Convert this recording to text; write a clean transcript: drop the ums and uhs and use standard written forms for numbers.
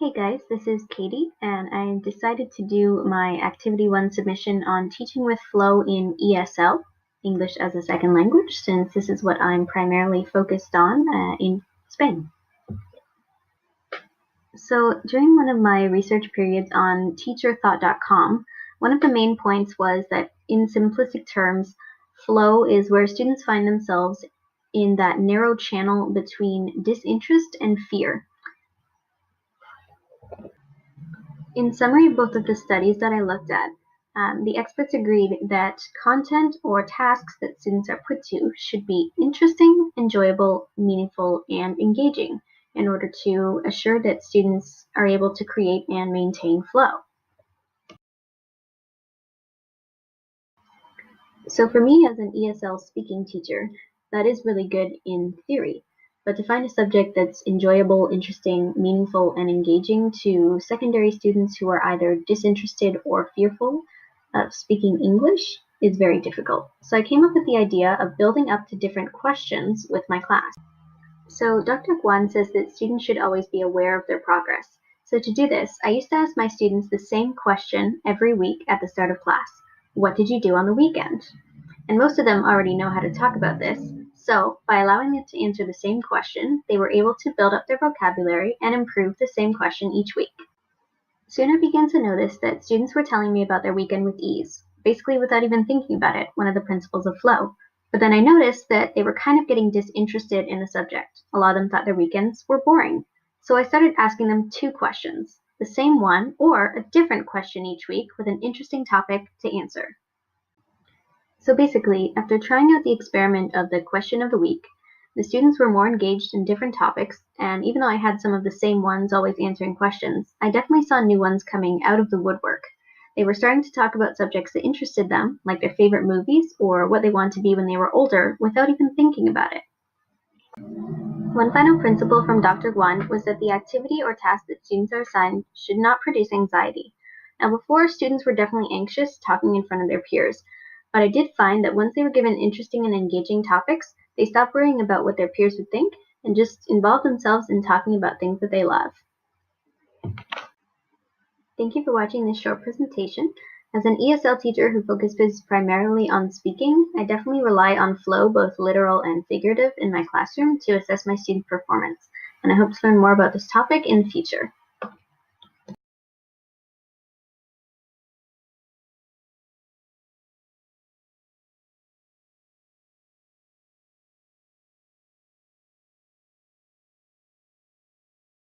Hey guys, this is Katie, and I decided to do my Activity 1 submission on teaching with flow in ESL, English as a Second Language, since this is what I'm primarily focused on in Spain. So during one of my research periods on teacherthought.com, one of the main points was that in simplistic terms, flow is where students find themselves in that narrow channel between disinterest and fear. In summary of both of the studies that I looked at, the experts agreed that content or tasks that students are put to should be interesting, enjoyable, meaningful, and engaging in order to assure that students are able to create and maintain flow. So for me as an ESL speaking teacher, that is really good in theory. But to find a subject that's enjoyable, interesting, meaningful, and engaging to secondary students who are either disinterested or fearful of speaking English is very difficult. So I came up with the idea of building up to different questions with my class. So Dr. Guan says that students should always be aware of their progress. So to do this, I used to ask my students the same question every week at the start of class. What did you do on the weekend? And most of them already know how to talk about this, so by allowing them to answer the same question, they were able to build up their vocabulary and improve the same question each week. Soon I began to notice that students were telling me about their weekend with ease, basically without even thinking about it, one of the principles of flow. But then I noticed that they were kind of getting disinterested in the subject. A lot of them thought their weekends were boring. So I started asking them two questions, the same one or a different question each week with an interesting topic to answer. So basically, after trying out the experiment of the question of the week, the students were more engaged in different topics, and even though I had some of the same ones always answering questions, I definitely saw new ones coming out of the woodwork. They were starting to talk about subjects that interested them, like their favorite movies or what they wanted to be when they were older, without even thinking about it. One final principle from Dr. Guan was that the activity or task that students are assigned should not produce anxiety. Now before, students were definitely anxious talking in front of their peers, but I did find that once they were given interesting and engaging topics, they stopped worrying about what their peers would think and just involved themselves in talking about things that they love. Thank you for watching this short presentation. As an ESL teacher who focuses primarily on speaking, I definitely rely on flow, both literal and figurative, in my classroom to assess my student performance, and I hope to learn more about this topic in the future.